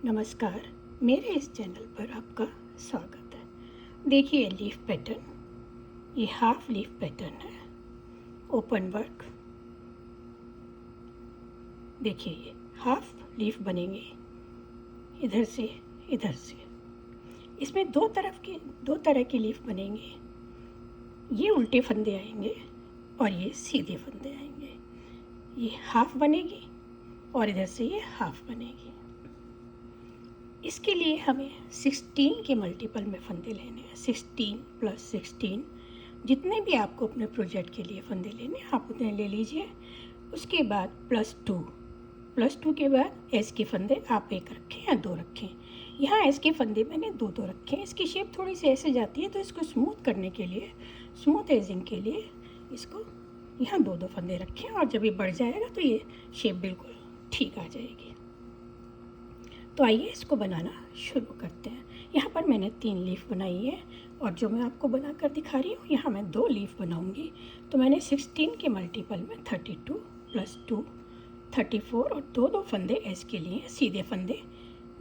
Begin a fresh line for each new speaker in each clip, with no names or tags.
नमस्कार, मेरे इस चैनल पर आपका स्वागत है। देखिए लीफ पैटर्न, ये हाफ लीफ पैटर्न है, ओपन वर्क। देखिए ये हाफ लीफ बनेंगे इधर से इधर से। इसमें दो तरह की लीफ बनेंगे। ये उल्टे फंदे आएंगे और ये सीधे फंदे आएंगे। ये हाफ बनेगी और इधर से ये हाफ बनेगी। इसके लिए हमें 16 के मल्टीपल में फंदे लेने हैं। 16 + 16, जितने भी आपको अपने प्रोजेक्ट के लिए फंदे लेने हैं आप उतने ले लीजिए। उसके बाद +2 के बाद एस के फंदे आप एक रखें या दो रखें। यहाँ एस के फंदे मैंने दो रखे हैं। इसकी शेप थोड़ी सी ऐसे जाती है, तो इसको स्मूथ करने के लिए, स्मूथ एजिंग के लिए इसको यहाँ दो फंदे रखें, और जब ये बढ़ जाएगा तो ये शेप बिल्कुल ठीक आ जाएगी। तो आइए इसको बनाना शुरू करते हैं। यहाँ पर मैंने 3 लीफ बनाई है, और जो मैं आपको बनाकर दिखा रही हूँ यहाँ मैं 2 लीफ बनाऊँगी। तो मैंने 16 के मल्टीपल में 32 + 2 34 और दो फंदे एस के लिए सीधे फंदे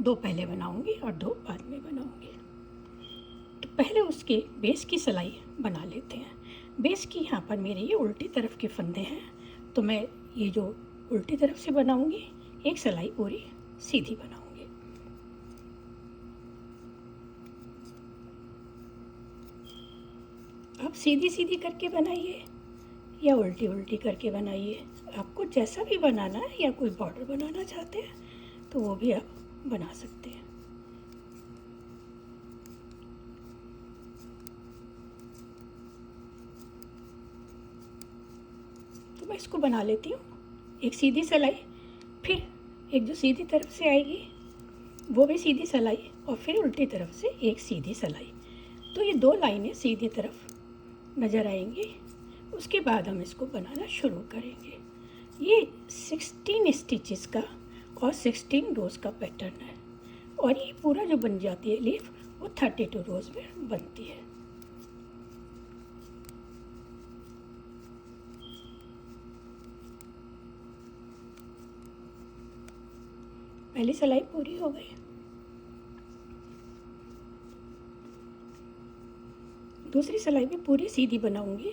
2 पहले बनाऊँगी और 2 बाद में बनाऊँगी। तो पहले उसके बेस की सिलाई बना लेते हैं। बेस की यहाँ पर मेरे ये उल्टी तरफ के फंदे हैं, तो मैं ये जो उल्टी तरफ से बनाऊँगी एक सिलाई पूरी सीधी बनाऊँगी। आप सीधी सीधी करके बनाइए या उल्टी उल्टी करके बनाइए, आपको जैसा भी बनाना है, या कोई बॉर्डर बनाना चाहते हैं तो वो भी आप बना सकते हैं। तो मैं इसको बना लेती हूँ। एक सीधी सिलाई, फिर एक जो सीधी तरफ से आएगी वो भी सीधी सिलाई, और फिर उल्टी तरफ से एक सीधी सिलाई। तो ये 2 लाइनें सीधी तरफ नज़र आएंगी। उसके बाद हम इसको बनाना शुरू करेंगे। ये 16 स्टिचेस का और 16 रोज़ का पैटर्न है, और ये पूरा जो बन जाती है लीफ वो 32 रोज़ में बनती है। पहली सिलाई पूरी हो गई। दूसरी सिलाई भी पूरी सीधी बनाऊंगी।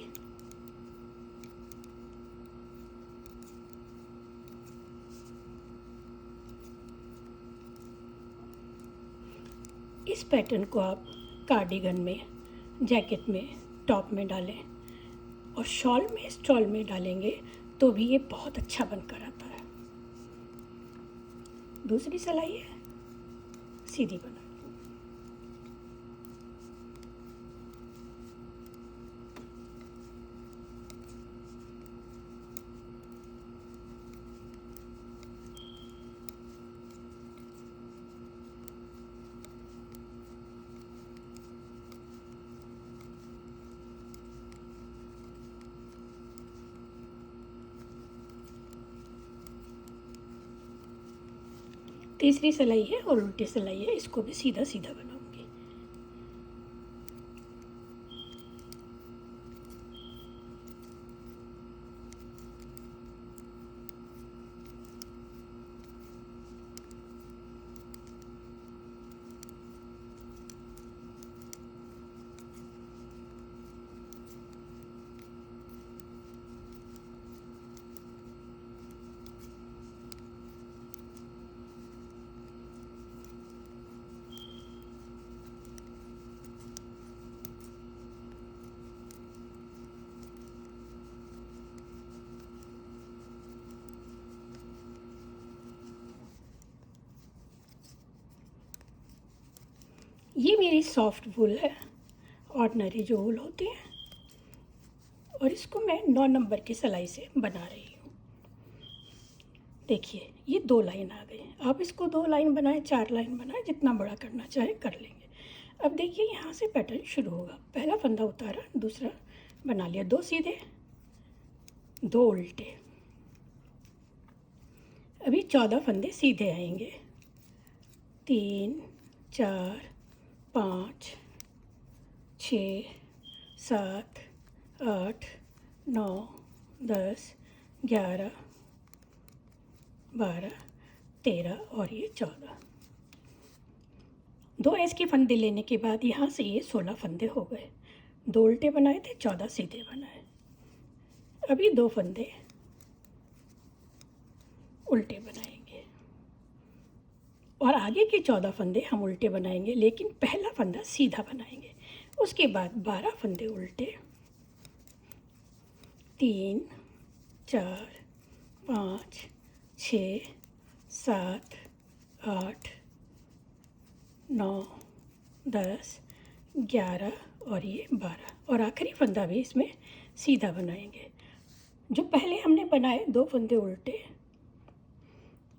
इस पैटर्न को आप कार्डिगन में, जैकेट में, टॉप में डालें, और स्टॉल में डालेंगे तो भी ये बहुत अच्छा बनकर आता है। दूसरी सिलाई है सीधी बना। तीसरी सिलाई है और उल्टी सिलाई है, इसको भी सीधा सीधा बनाऊंगी। ये मेरी सॉफ्ट वूल है, ऑर्डिनरी जो वूल होती है, और इसको मैं 9 नंबर की सिलाई से बना रही हूँ। देखिए ये 2 लाइन आ गई। आप इसको 2 लाइन बनाएं, 4 लाइन बनाएं, जितना बड़ा करना चाहे कर लेंगे। अब देखिए यहाँ से पैटर्न शुरू होगा। पहला फंदा उतारा, दूसरा बना लिया, 2 सीधे 2 उल्टे। अभी 14 फंदे सीधे आएंगे। 3 4 5 6 7 8 9 10 11 12 13 और ये 14। 2 एस के फंदे लेने के बाद यहाँ से ये 16 फंदे हो गए। 2 उल्टे बनाए थे, 14 सीधे बनाए। अभी 2 फंदे उल्टे बनाएंगे और आगे के 14 फंदे हम उल्टे बनाएंगे, लेकिन पहला फंदा सीधा बनाएंगे। उसके बाद 12 फंदे उल्टे, 3 4 5 6 7 8 9 10 11 और ये 12 और आखिरी फंदा भी इसमें सीधा बनाएंगे। जो पहले हमने बनाए 2 फंदे उल्टे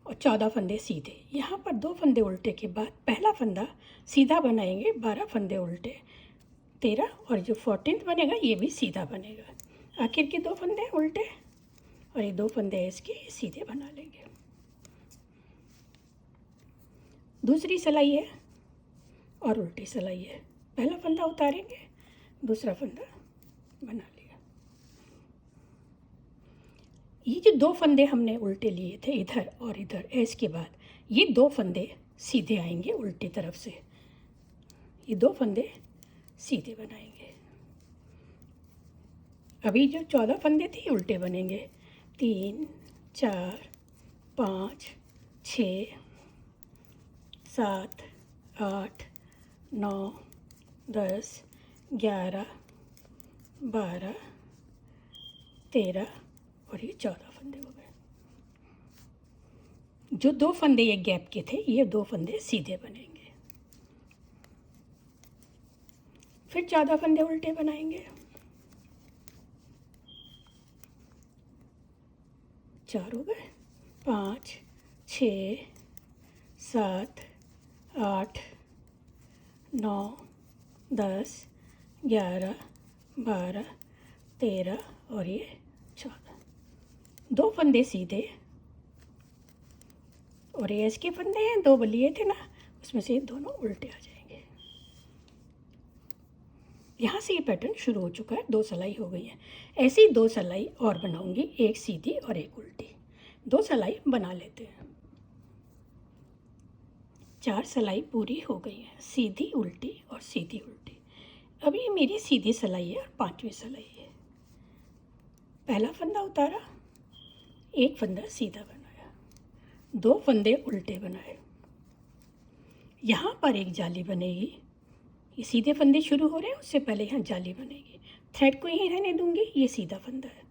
और 14 फंदे सीधे, यहाँ पर 2 फंदे उल्टे के बाद पहला फंदा सीधा बनाएंगे, 12 फंदे उल्टे, 13 और जो 14th बनेगा ये भी सीधा बनेगा। आखिर के 2 फंदे उल्टे और ये 2 फंदे इसके सीधे बना लेंगे। दूसरी सिलाई है और उल्टी सिलाई है। पहला फंदा उतारेंगे, दूसरा फंदा बना लिया। ये जो 2 फंदे हमने उल्टे लिए थे इधर और इधर, एस के बाद ये 2 फंदे सीधे आएंगे उल्टी तरफ से। ये 2 फंदे सीधे बनाएंगे। अभी जो 14 फंदे थे उल्टे बनेंगे। 3 4 5 6 7 8 9 10 11 12 13 और ये 14 फंदे हो गए। जो 2 फंदे एक गैप के थे, ये 2 फंदे सीधे बनेंगे। फिर 14 फंदे उल्टे बनाएंगे। 4 हो गए। 5 6 7 8 9 10 11 12 13 और ये 14। 2 फंदे सीधे और ये इसके फंदे हैं, 2 लिए थे ना, उसमें से दोनों उल्टे आ जाएंगे। यहाँ से ये पैटर्न शुरू हो चुका है। 2 सिलाई हो गई है। ऐसी 2 सिलाई और बनाऊंगी, एक सीधी और एक उल्टी। 2 सिलाई बना लेते हैं। 4 सिलाई पूरी हो गई है, सीधी उल्टी और सीधी उल्टी। अब ये मेरी सीधी सिलाई है और 5वीं सिलाई है। पहला फंदा उतारा, एक फंदा सीधा बनाया, 2 फंदे उल्टे बनाए। यहाँ पर एक जाली बनेगी। ये सीधे फंदे शुरू हो रहे हैं, उससे पहले यहाँ जाली बनेगी। थ्रेड को यहीं रहने दूंगी, ये सीधा फंदा है।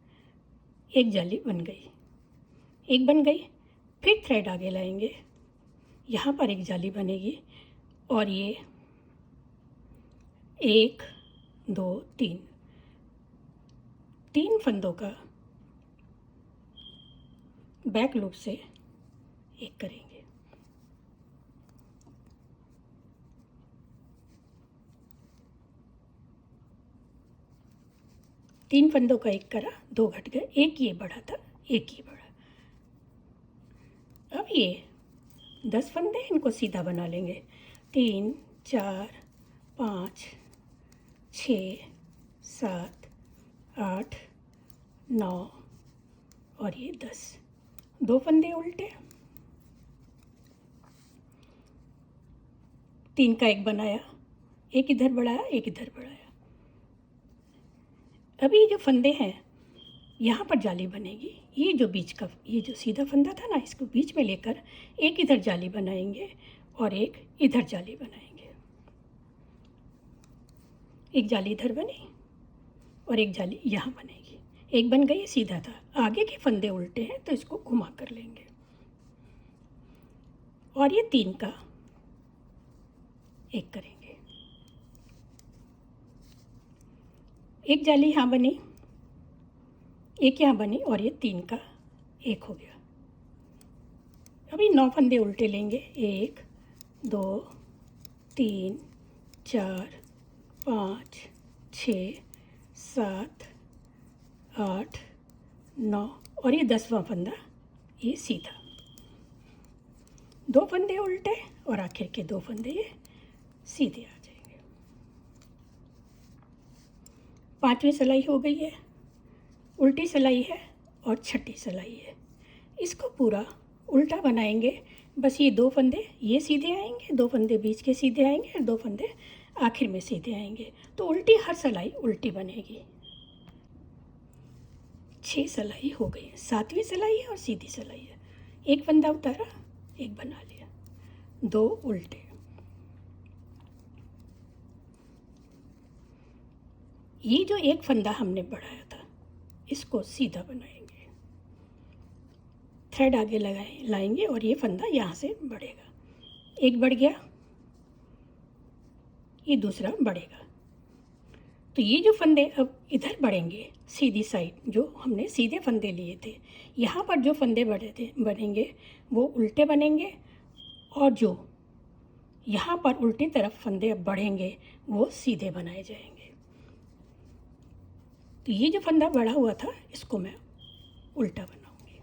एक जाली बन गई, एक बन गई। फिर थ्रेड आगे लाएंगे, यहाँ पर एक जाली बनेगी और ये 1 2 3 फंदों का बैक लूप से एक करेंगे। तीन फंदों का एक करा, 2 घट गए, एक ये बढ़ा था, एक ये बढ़ा। अब ये 10 फंदे, इनको सीधा बना लेंगे। 3 4 5 6 7 8 9 और ये 10। 2 फंदे उल्टे, 3 का एक बनाया, एक इधर बढ़ाया, एक इधर बढ़ाया। अभी जो फंदे हैं यहाँ पर जाली बनेगी। ये जो बीच का, ये जो सीधा फंदा था ना, इसको बीच में लेकर एक इधर जाली बनाएंगे और एक इधर जाली बनाएंगे। एक जाली इधर बनी और एक जाली यहाँ बनेगी। एक बन गई, सीधा था। आगे के फंदे उल्टे हैं तो इसको घुमा कर लेंगे और ये 3 का एक करेंगे। एक जाली यहाँ बनी, एक यहाँ बनी और ये 3 का एक हो गया। अभी 9 फंदे उल्टे लेंगे। 1 2 3 4 5 6 7 8 9 और ये 10वां फंदा, ये सीधा। 2 फंदे उल्टे और आखिर के 2 फंदे ये सीधे आ जाएंगे। 5वीं सिलाई हो गई है, उल्टी सिलाई है और छठी सिलाई है। इसको पूरा उल्टा बनाएंगे, बस ये दो फंदे ये सीधे आएंगे, दो फंदे बीच के सीधे आएंगे और दो फंदे आखिर में सीधे आएंगे, तो उल्टी हर सिलाई उल्टी बनेगी। 6 सिलाई हो गई, 7वीं सिलाई है और सीधी सिलाई है। एक फंदा उतारा, एक बना लिया, 2 उल्टे। ये जो एक फंदा हमने बढ़ाया था इसको सीधा बनाएंगे, थ्रेड आगे लाएंगे और ये फंदा यहाँ से बढ़ेगा। एक बढ़ गया, ये दूसरा बढ़ेगा। तो ये जो फंदे अब इधर बढ़ेंगे सीधी साइड, जो हमने सीधे फंदे लिए थे, यहाँ पर जो फंदे बनेंगे वो उल्टे बनेंगे, और जो यहाँ पर उल्टी तरफ फंदे अब बढ़ेंगे वो सीधे बनाए जाएंगे। तो ये जो फंदा बढ़ा हुआ था इसको मैं उल्टा बनाऊंगी,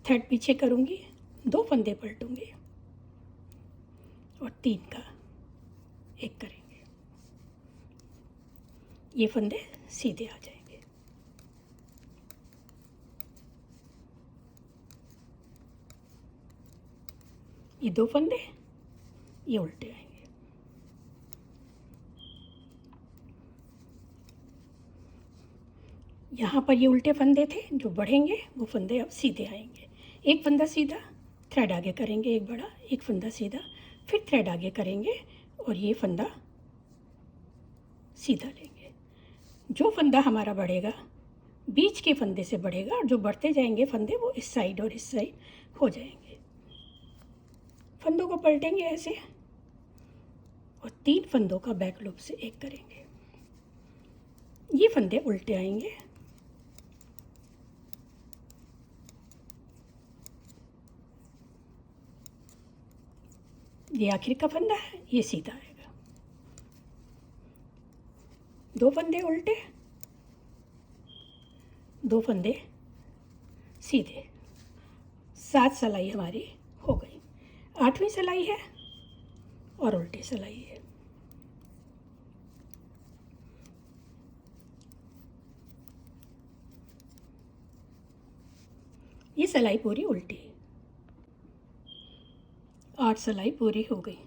थ्रेड पीछे करूँगी, 2 फंदे पलटूंगी और 3 का एक करेंगे। ये फंदे सीधे आ जाएंगे। ये 2 फंदे ये उल्टे आएंगे। यहाँ पर ये उल्टे फंदे थे जो बढ़ेंगे, वो फंदे अब सीधे आएंगे। एक फंदा सीधा, थ्रेड आगे करेंगे, एक बड़ा, एक फंदा सीधा, फिर थ्रेड आगे करेंगे और ये फंदा सीधा लेंगे। जो फंदा हमारा बढ़ेगा बीच के फंदे से बढ़ेगा, और जो बढ़ते जाएंगे फंदे वो इस साइड और इस साइड हो जाएंगे। फंदों को पलटेंगे ऐसे और 3 फंदों का बैक लूप से एक करेंगे। ये फंदे उल्टे आएंगे, ये आखिर का फंदा है, ये सीधा आएगा। 2 फंदे उल्टे, 2 फंदे सीधे, 7 सिलाई हमारी हो गई। 8वीं सिलाई है और उल्टी सिलाई है। ये सिलाई पूरी उल्टी, 8 सिलाई पूरी हो गई।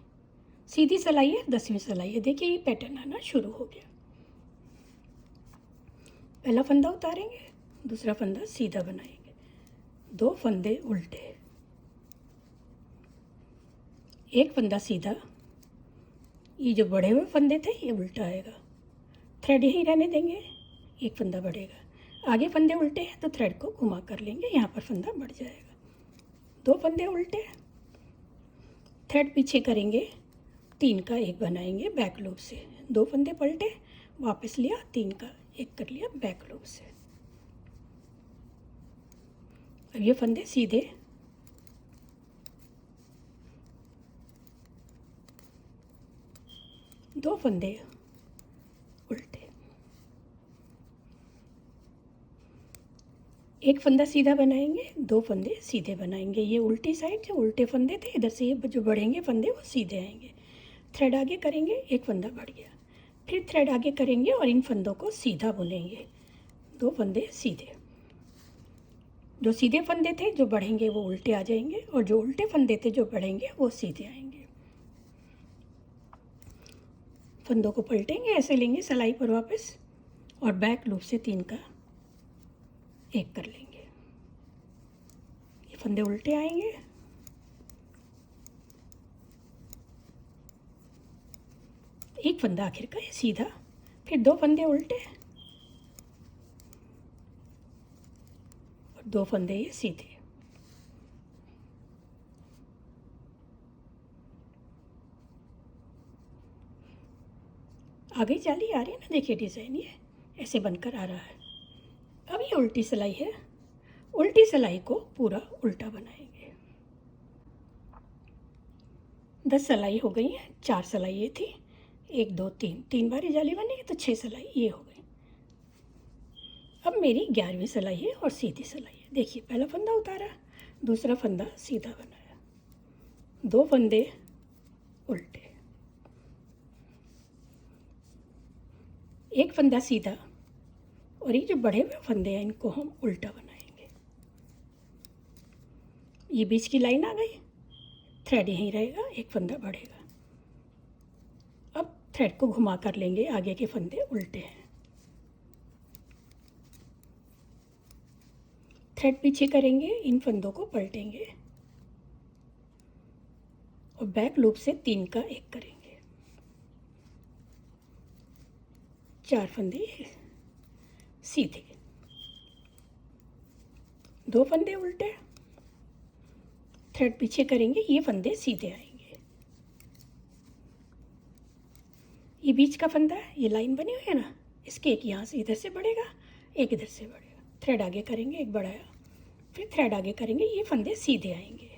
सीधी सिलाई है, 10वीं सिलाई है। देखिए ये पैटर्न आना शुरू हो गया। पहला फंदा उतारेंगे, दूसरा फंदा सीधा बनाएंगे, 2 फंदे उल्टे, एक फंदा सीधा। ये जो बढ़े हुए फंदे थे ये उल्टा आएगा, थ्रेड यहीं रहने देंगे, एक फंदा बढ़ेगा। आगे फंदे उल्टे हैं तो थ्रेड को घुमा कर लेंगे, यहाँ पर फंदा बढ़ जाएगा। 2 फंदे उल्टे, थ्रेड पीछे करेंगे, 3 का एक बनाएंगे बैक लूप से। 2 फंदे पलटे, वापस लिया, 3 का एक कर लिया बैक लूप से। अब ये फंदे सीधे, दो फंदे उल्टे, एक फंदा सीधा बनाएंगे, 2 फंदे सीधे बनाएंगे। ये उल्टी साइड जो उल्टे फंदे थे, इधर से ये जो बढ़ेंगे फंदे वो सीधे आएंगे। थ्रेड आगे करेंगे, एक फंदा बढ़ गया, फिर थ्रेड आगे करेंगे और इन फंदों को सीधा बुनेंगे, 2 फंदे सीधे। जो सीधे फंदे थे जो बढ़ेंगे वो उल्टे आ जाएंगे, और जो उल्टे फंदे थे जो बढ़ेंगे वो सीधे आएंगे। फंदों को पलटेंगे, ऐसे लेंगे सिलाई पर वापस, और बैक लूप से 3 का एक कर लेंगे। ये फंदे उल्टे आएंगे, एक फंदा आखिर का ये सीधा, फिर 2 फंदे उल्टे और 2 फंदे ये सीधे। आगे जाली आ रही है ना, देखिए डिज़ाइन ये ऐसे बनकर आ रहा है। अब ये उल्टी सिलाई है, उल्टी सिलाई को पूरा उल्टा बनाएंगे। 10 सिलाई हो गई है, 4 सिलाई ये थी, 1 2 3 बार ये जाली बनेगी तो 6 सिलाई ये हो गई। अब मेरी 11वीं सिलाई है और सीधी सिलाई है। देखिए पहला फंदा उतारा, दूसरा फंदा सीधा बनाया, 2 फंदे उल्टे, एक फंदा सीधा, और ये जो बढ़े हुए फंदे हैं इनको हम उल्टा बनाएंगे। ये बीच की लाइन आ गई, थ्रेड यहीं रहेगा, एक फंदा बढ़ेगा। अब थ्रेड को घुमा कर लेंगे, आगे के फंदे उल्टे हैं। थ्रेड पीछे करेंगे, इन फंदों को पलटेंगे और बैक लूप से 3 का 1 करेंगे। 4 फंदे सीधे, 2 फंदे उल्टे, थ्रेड पीछे करेंगे, ये फंदे सीधे आएंगे। ये बीच का फंदा है, ये लाइन बनी हुई है ना, इसके एक यहाँ से इधर से बढ़ेगा, एक इधर से बढ़ेगा। थ्रेड आगे करेंगे, एक बढ़ाया, फिर थ्रेड आगे करेंगे, ये फंदे सीधे आएंगे।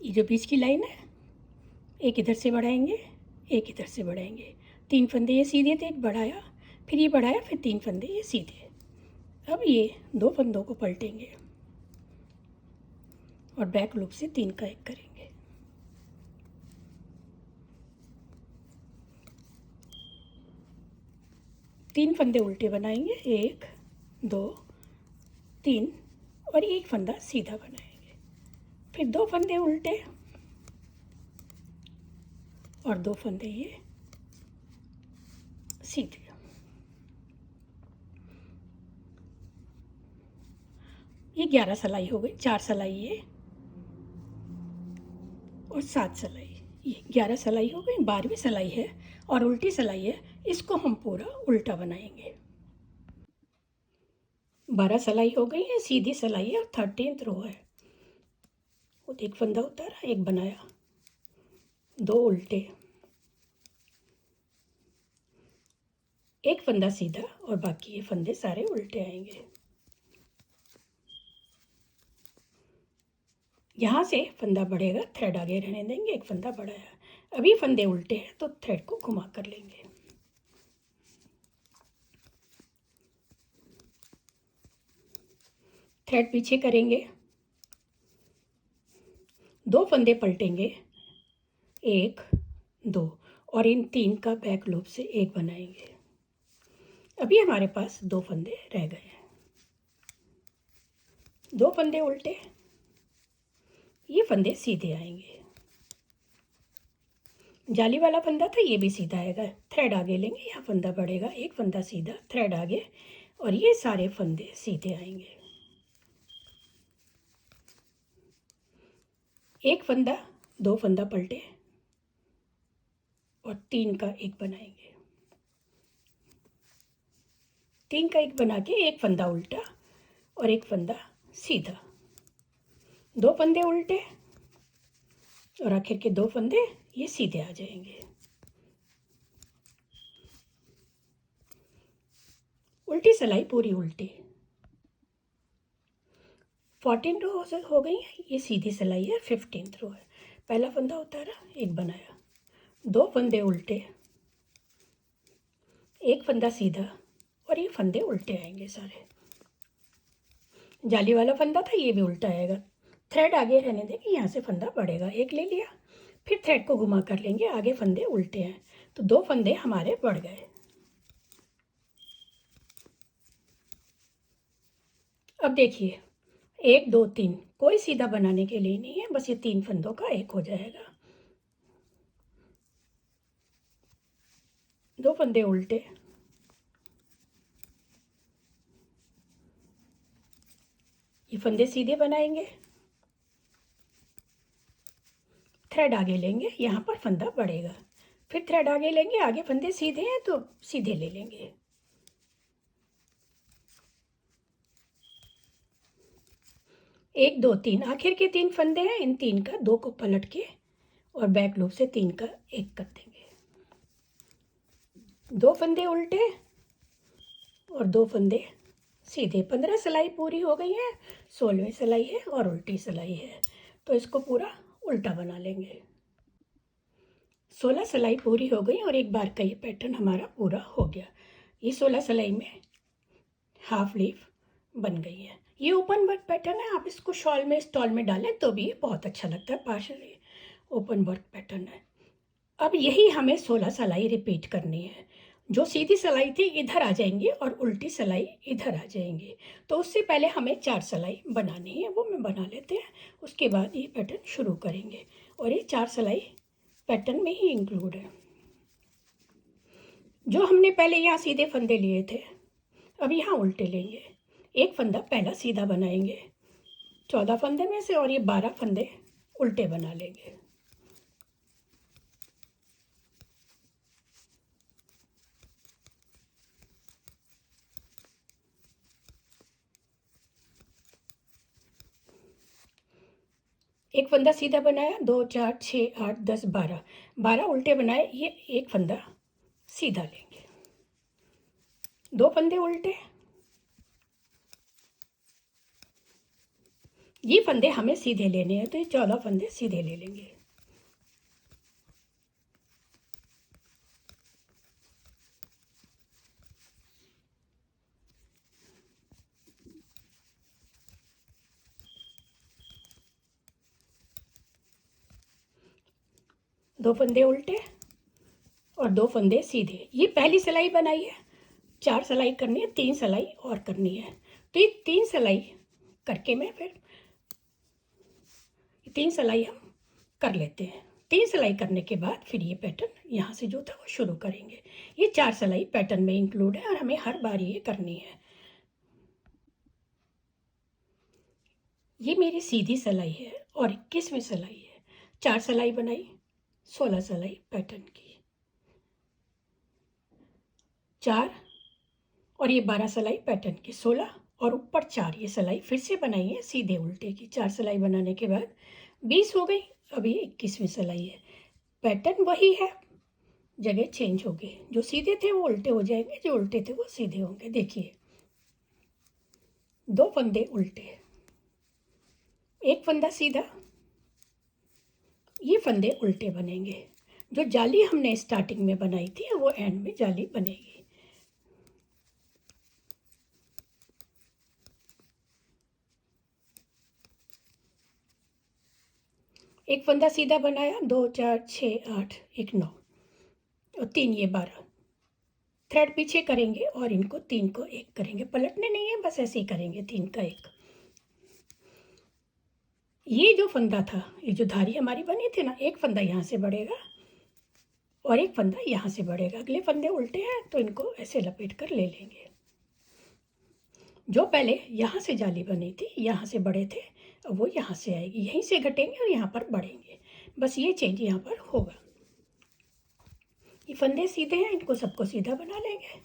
ये जो बीच की लाइन है, एक इधर से बढ़ाएंगे, एक इधर से बढ़ाएंगे। 3 फंदे ये सीधे थे, एक बढ़ाया, फिर ये बढ़ाया, फिर 3 फंदे ये सीधे। अब ये 2 फंदों को पलटेंगे और बैक लूप से 3 का 1 करेंगे। तीन फंदे उल्टे बनाएंगे, 1 2 3, और एक फंदा सीधा बनाएंगे। फिर 2 फंदे उल्टे और 2 फंदे ये सीधे। ये 11 सिलाई हो गई, 4 सिलाई ये और 7 सिलाई। ये 11 सिलाई हो गई, 12वीं सिलाई है और उल्टी सिलाई है, इसको हम पूरा उल्टा बनाएंगे। 12 सिलाई हो गई है, सीधी सिलाई है और 13th रो है। एक फंदा उतारा, एक बनाया, 2 उल्टे, एक फंदा सीधा और बाकी ये फंदे सारे उल्टे आएंगे। यहाँ से फंदा बढ़ेगा, थ्रेड आगे रहने देंगे, एक फंदा बढ़ाया। अभी फंदे उल्टे हैं तो थ्रेड को घुमा कर लेंगे। थ्रेड पीछे करेंगे, 2 फंदे पलटेंगे, 1 2, और इन 3 का बैक लूप से 1 बनाएंगे। अभी हमारे पास 2 फंदे रह गए हैं। 2 फंदे उल्टे, ये फंदे सीधे आएंगे। जाली वाला फंदा था, ये भी सीधा आएगा। थ्रेड आगे लेंगे, यहाँ फंदा बढ़ेगा, एक फंदा सीधा, थ्रेड आगे, और ये सारे फंदे सीधे आएंगे। एक फंदा, 2 फंदा पलटे और 3 का 1 बनाएंगे। 3 का 1 बना के एक फंदा उल्टा और एक फंदा सीधा, 2 फंदे उल्टे और आखिर के 2 फंदे ये सीधे आ जाएंगे। उल्टी सिलाई पूरी उल्टी। 14 रो हो गई है, ये सीधी सिलाई है, 15th रो है। पहला फंदा उतारा, एक बनाया, 2 फंदे उल्टे, एक फंदा सीधा, और ये फंदे उल्टे आएंगे सारे। जाली वाला फंदा था, ये भी उल्टा आएगा। थ्रेड आगे रहने देंगे, यहाँ से फंदा बढ़ेगा, एक ले लिया, फिर थ्रेड को घुमा कर लेंगे, आगे फंदे उल्टे हैं तो 2 फंदे हमारे बढ़ गए। अब देखिए, 1 2 3 कोई सीधा बनाने के लिए नहीं है, बस ये 3 फंदों का 1 हो जाएगा। 2 फंदे उल्टे, ये फंदे सीधे बनाएंगे, थ्रेड आगे लेंगे, यहाँ पर फंदा बढ़ेगा, फिर थ्रेड आगे लेंगे, आगे फंदे सीधे हैं तो सीधे ले लेंगे। एक 2 3 आखिर के 3 फंदे हैं, इन 3 का 2 को पलट के और बैक लूप से 3 का 1 कर देंगे। 2 फंदे उल्टे और 2 फंदे सीधे। 15 सिलाई पूरी हो गई है, 16वीं सिलाई है और उल्टी सिलाई है, तो इसको पूरा उल्टा बना लेंगे। 16 सिलाई पूरी हो गई और एक बार का ये पैटर्न हमारा पूरा हो गया। ये 16 सिलाई में हाफ लीफ बन गई है। ये ओपन वर्क पैटर्न है, आप इसको शॉल में स्टॉल में डालें तो भी बहुत अच्छा लगता है। पार्शली ओपन वर्क पैटर्न है। अब यही हमें 16 सिलाई रिपीट करनी है। जो सीधी सिलाई थी इधर आ जाएंगी और उल्टी सिलाई इधर आ जाएंगी। तो उससे पहले हमें 4 सिलाई बनानी है, वो मैं बना लेते हैं। उसके बाद ये पैटर्न शुरू करेंगे और ये 4 सिलाई पैटर्न में ही इंक्लूड है। जो हमने पहले यहाँ सीधे फंदे लिए थे, अब यहाँ उल्टे लेंगे। एक फंदा पहला सीधा बनाएंगे 14 फंदे में से, और ये 12 फंदे उल्टे बना लेंगे। एक फंदा सीधा बनाया, 2 4 6 8 10 12, 12 उल्टे बनाए। ये एक फंदा सीधा लेंगे, 2 फंदे उल्टे। ये फंदे हमें सीधे लेने हैं, तो ये 14 फंदे सीधे ले लेंगे। दो फंदे उल्टे और 2 फंदे सीधे। ये पहली सिलाई बनाई है, 4 सिलाई करनी है, 3 सिलाई और करनी है। तो ये 3 सिलाई करके मैं फिर 3 सिलाई हम कर लेते हैं। 3 सिलाई करने के बाद फिर ये पैटर्न यहाँ से जो था वो शुरू करेंगे। ये 4 सिलाई पैटर्न में इंक्लूड है और हमें हर बार ये करनी है। ये मेरी सीधी सिलाई है और 21वीं सिलाई है। 4 सिलाई बनाई, 16 सिलाई पैटर्न की, 4 और ये 12 सिलाई पैटर्न की, 16 और ऊपर 4 ये सिलाई फिर से बनाई है सीधे उल्टे की। 4 सिलाई बनाने के बाद 20 हो गई। अभी 21वीं सिलाई है। पैटर्न वही है, जगह चेंज होगी। जो सीधे थे वो उल्टे हो जाएंगे, जो उल्टे थे वो सीधे होंगे। देखिए, 2 फंदे उल्टे, एक फंदा सीधा, ये फंदे उल्टे बनेंगे। जो जाली हमने स्टार्टिंग में बनाई थी वो एंड में जाली बनेगी। एक फंदा सीधा बनाया, 2 4 6 8 1 9 और 3 ये 12 थ्रेड पीछे करेंगे और इनको 3 को एक करेंगे। पलटने नहीं है, बस ऐसे ही करेंगे 3 का एक। ये जो फंदा था, ये जो धारी हमारी बनी थी ना, एक फंदा यहाँ से बढ़ेगा और एक फंदा यहाँ से बढ़ेगा। अगले फंदे उल्टे हैं तो इनको ऐसे लपेट कर ले लेंगे। जो पहले यहाँ से जाली बनी थी, यहाँ से बड़े थे, अब वो यहाँ से आएगी, यहीं से घटेंगे और यहाँ पर बढ़ेंगे। बस ये चेंज यहाँ पर होगा। ये फंदे सीधे हैं, इनको सबको सीधा बना लेंगे।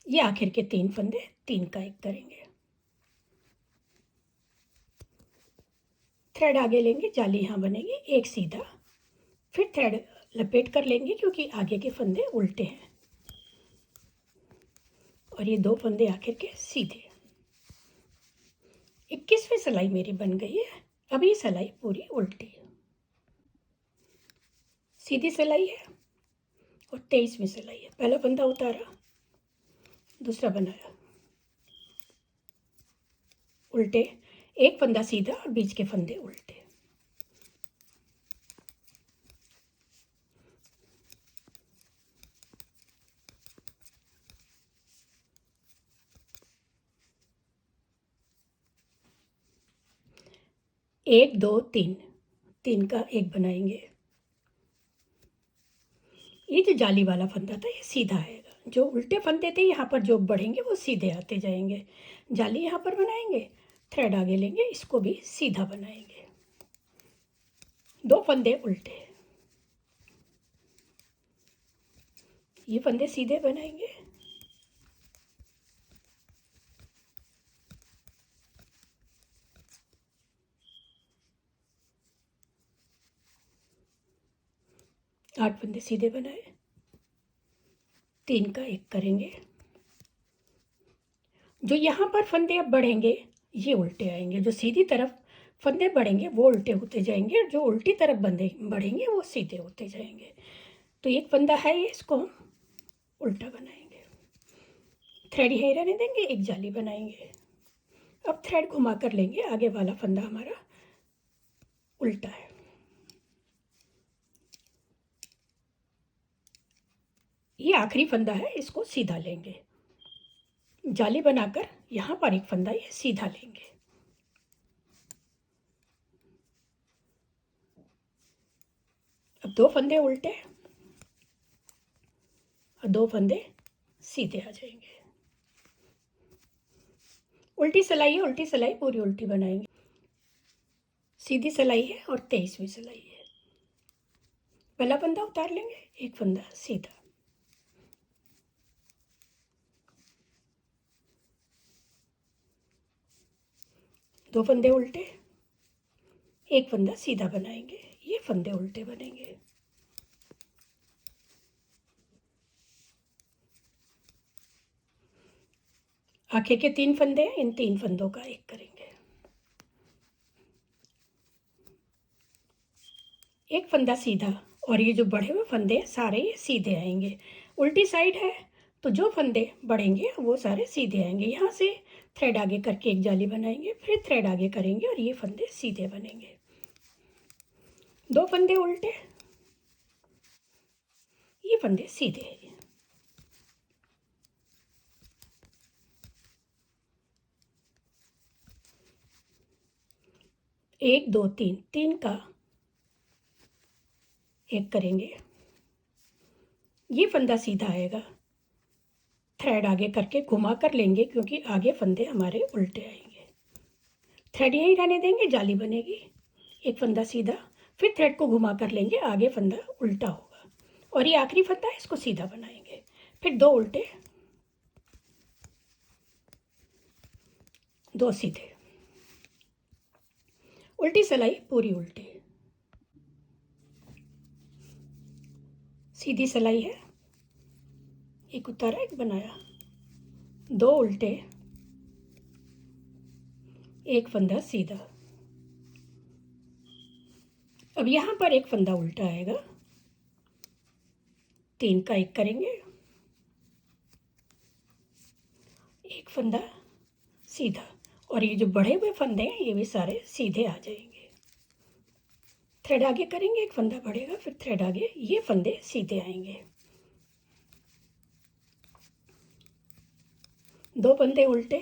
ये आखिर के 3 फंदे 3 का एक करेंगे। थ्रेड आगे लेंगे, जाली यहाँ बनेगी, एक सीधा, फिर थ्रेड लपेट कर लेंगे क्योंकि आगे के फंदे उल्टे हैं। और ये 2 फंदे आखिर के सीधे। 21वीं सिलाई मेरी बन गई है। अब ये सिलाई पूरी उल्टी, सीधी सिलाई है और 23वीं सिलाई है। पहला फंदा उतारा, दूसरा बनाया, उल्टे, एक फंदा सीधा और बीच के फंदे उल्टे। एक 2 3, 3 का एक बनाएंगे। ये जो जाली वाला फंदा था ये सीधा आएगा, जो उल्टे फंदे थे यहाँ पर जो बढ़ेंगे वो सीधे आते जाएंगे। जाली यहाँ पर बनाएंगे, थ्रेड आगे लेंगे, इसको भी सीधा बनाएंगे। 2 फंदे उल्टे, ये फंदे सीधे बनाएंगे। आठ फंदे सीधे बनाए, 3 का एक करेंगे। जो यहाँ पर फंदे अब बढ़ेंगे ये उल्टे आएंगे। जो सीधी तरफ फंदे बढ़ेंगे वो उल्टे होते जाएंगे, और जो उल्टी तरफ बंदे बढ़ेंगे वो सीधे होते जाएंगे। तो एक फंदा है ये, इसको हम उल्टा बनाएंगे। थ्रेड यहीं रहने देंगे, एक जाली बनाएंगे। अब थ्रेड घुमा कर लेंगे, आगे वाला फंदा हमारा उल्टा है। ये आखिरी फंदा है, इसको सीधा लेंगे, जाली बनाकर यहाँ पर एक फंदा ये सीधा लेंगे। अब 2 फंदे उल्टे और 2 फंदे सीधे आ जाएंगे। उल्टी सिलाई है, उल्टी सिलाई पूरी उल्टी बनाएंगे। सीधी सिलाई है और 23वीं सिलाई है। पहला फंदा उतार लेंगे, एक फंदा सीधा, दो फंदे उल्टे, एक फंदा सीधा बनाएंगे। ये फंदे उल्टे बनेंगे। आगे के 3 फंदे हैं, इन 3 फंदों का एक करेंगे। एक फंदा सीधा और ये जो बढ़े हुए फंदे हैं सारे ये सीधे आएंगे। उल्टी साइड है तो जो फंदे बढ़ेंगे वो सारे सीधे आएंगे। यहाँ से थ्रेड आगे करके एक जाली बनाएंगे, फिर थ्रेड आगे करेंगे और ये फंदे सीधे बनेंगे। 2 फंदे उल्टे, ये फंदे सीधे हैं। 1 2 3, 3 का एक करेंगे। ये फंदा सीधा आएगा, थ्रेड आगे करके घुमा कर लेंगे क्योंकि आगे फंदे हमारे उल्टे आएंगे। थ्रेड यहीं रहने देंगे, जाली बनेगी। एक फंदा सीधा, फिर थ्रेड को घुमा कर लेंगे, आगे फंदा उल्टा होगा और ये आखिरी फंदा है, इसको सीधा बनाएंगे। फिर 2 उल्टे, 2 सीधे, उल्टी सिलाई पूरी उल्टी, सीधी सिलाई है, एक उतारा एक बनाया, 2 उल्टे, एक फंदा सीधा। अब यहाँ पर एक फंदा उल्टा आएगा, 3 का एक करेंगे, एक फंदा सीधा और ये जो बढ़े हुए फंदे हैं ये भी सारे सीधे आ जाएंगे। थ्रेड आगे करेंगे, एक फंदा बढ़ेगा, फिर थ्रेड आगे, ये फंदे सीधे आएंगे। 2 फंदे उल्टे,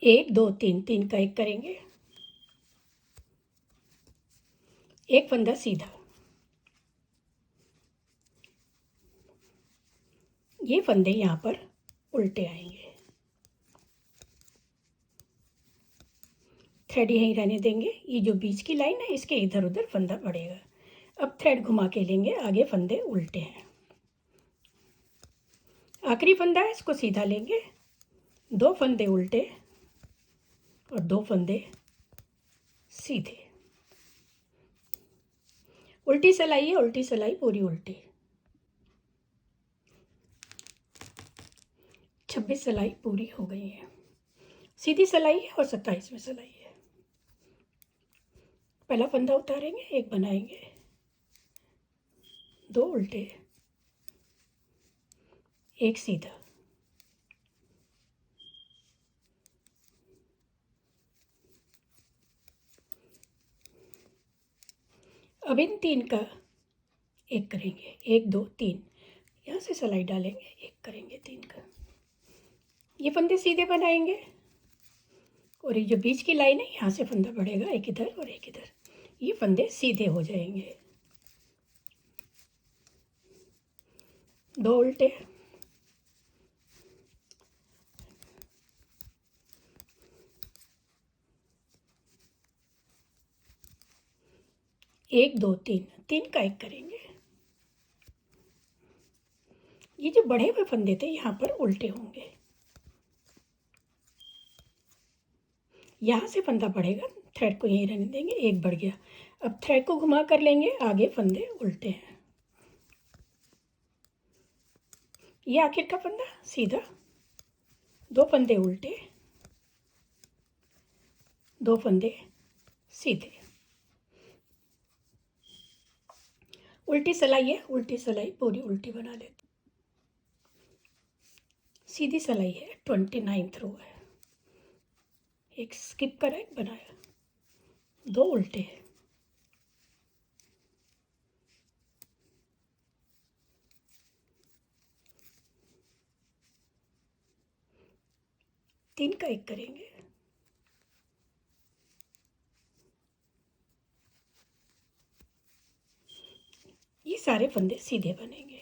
एक 2 3, 3 का एक करेंगे, एक फंदा सीधा, ये फंदे यहाँ पर उल्टे आएंगे। थ्रेड यहीं रहने देंगे, ये जो बीच की लाइन है इसके इधर उधर फंदा बढ़ेगा। अब थ्रेड घुमा के लेंगे, आगे फंदे उल्टे हैं। आखिरी फंदा है, इसको सीधा लेंगे, 2 फंदे उल्टे और 2 फंदे सीधे। उल्टी सिलाई है, उल्टी सिलाई पूरी उल्टी, 26 सिलाई पूरी हो गई है। सीधी सिलाई है और 27वीं सिलाई है। पहला फंदा उतारेंगे, एक बनाएंगे, 2 उल्टे, एक सीधा, अब इन 3 का एक करेंगे, 1 2 3, यहाँ से सिलाई डालेंगे, एक करेंगे 3 का, ये फंदे सीधे बनाएंगे और ये जो बीच की लाइन है यहाँ से फंदा बढ़ेगा, एक इधर और एक इधर, ये फंदे सीधे हो जाएंगे। 2 उल्टे, एक 2 3, 3 का एक करेंगे। ये जो बढ़े हुए फंदे थे यहाँ पर उल्टे होंगे, यहाँ से फंदा बढ़ेगा, थ्रेड को यहीं रहने देंगे, एक बढ़ गया। अब थ्रेड को घुमा कर लेंगे, आगे फंदे उल्टे हैं। ये आखिर का फंदा सीधा, 2 फंदे उल्टे, 2 फंदे सीधे, उल्टी सिलाई है, उल्टी सिलाई पूरी उल्टी बना लेते। सीधी सिलाई है, 29 रो है, एक स्किप करा, एक बनाया, 2 उल्टे, तीन का एक करेंगे, ये सारे फंदे सीधे बनेंगे।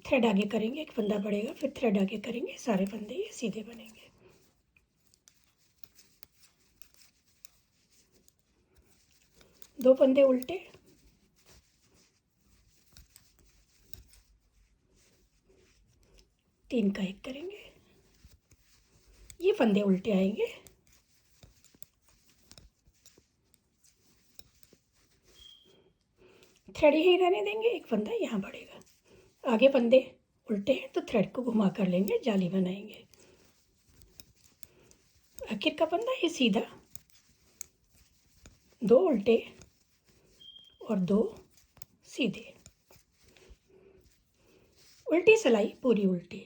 थ्रेड आगे करेंगे, एक फंदा बढ़ेगा, फिर थ्रेड आगे करेंगे, सारे फंदे ये सीधे बनेंगे। दो फंदे उल्टे, तीन का एक करेंगे, ये फंदे उल्टे आएंगे, थ्रेड यहीं रहने देंगे, एक फंदा यहाँ बढ़ेगा, आगे फंदे उल्टे हैं तो थ्रेड को घुमा कर लेंगे, जाली बनाएंगे, आखिर का फंदा ये सीधा, 2 उल्टे और 2 सीधे, उल्टी सिलाई पूरी उल्टी,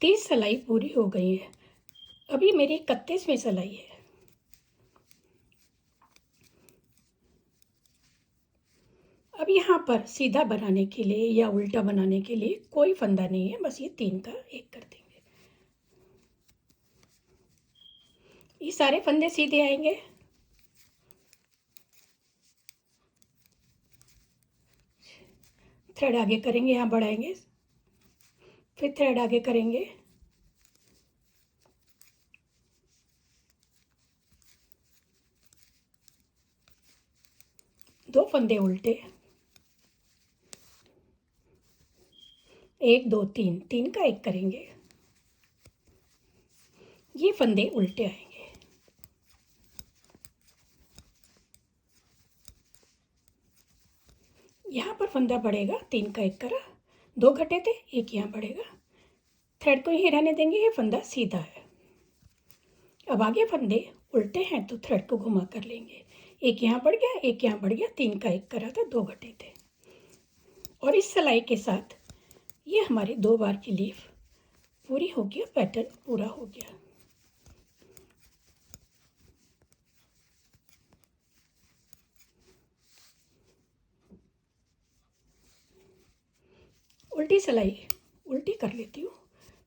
30 सिलाई पूरी हो गई है। अभी मेरी 31वीं सिलाई है। अब यहाँ पर सीधा बनाने के लिए या उल्टा बनाने के लिए कोई फंदा नहीं है, बस ये 3 का एक कर देंगे। ये सारे फंदे सीधे आएंगे, थ्रेड आगे करेंगे, यहाँ बढ़ाएंगे, फिर थ्रेड आगे करेंगे, दो फंदे उल्टे, 1 2 3, 3 का एक करेंगे, ये फंदे उल्टे आएंगे, यहाँ पर फंदा बढ़ेगा, 3 का एक करा, 2 घटे थे, एक यहाँ बढ़ेगा, थ्रेड को यहीं रहने देंगे, ये फंदा सीधा है। अब आगे फंदे उल्टे हैं तो थ्रेड को घुमा कर लेंगे, एक यहाँ बढ़ गया, एक यहाँ बढ़ गया, 3 का एक करा था, 2 घटे थे। और इस सिलाई के साथ ये हमारी 2 बार की लीफ पूरी हो गया, पैटर्न पूरा हो गया। उल्टी सिलाई उल्टी कर लेती हूँ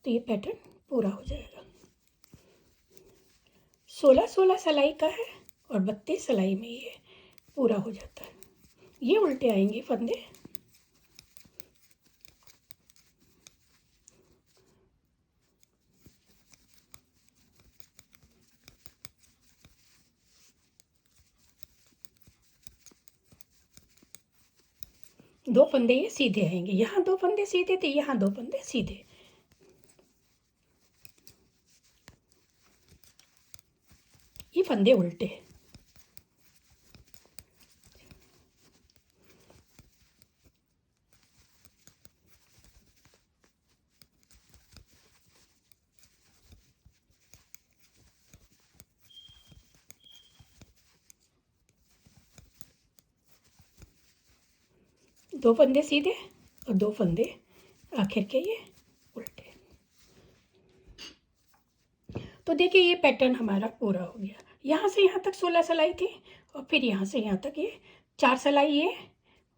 तो ये पैटर्न पूरा हो जाएगा। 16 सिलाई का है और 32 सिलाई में ये पूरा हो जाता है। ये उल्टे आएंगे फंदे, दो फंदे ये सीधे आएंगे, यहाँ 2 फंदे सीधे थे, यहाँ 2 फंदे सीधे, ये फंदे उल्टे, दो फंदे सीधे और 2 फंदे आखिर के ये उल्टे। तो देखिए ये पैटर्न हमारा पूरा हो गया। यहाँ से यहाँ तक 16 सिलाई थी और फिर यहाँ से यहाँ तक ये 4 सिलाई ये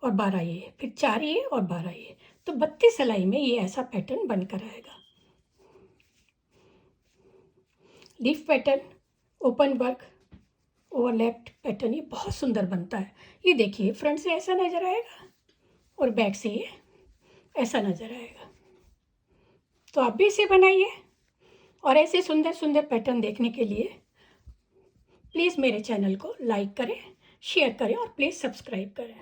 और 12 ये, फिर 4 ये और 12 ये, तो 32 सिलाई में ये ऐसा पैटर्न बनकर आएगा। Leaf pattern, open work, overlapped pattern, ये बहुत सुंदर बनता है। ये देखिए फ्रंट से ऐसा नज़र आएगा और बैक से ये ऐसा नज़र आएगा। तो आप भी इसे बनाइए और ऐसे सुंदर सुंदर पैटर्न देखने के लिए प्लीज़ मेरे चैनल को लाइक करें, शेयर करें और प्लीज़ सब्सक्राइब करें।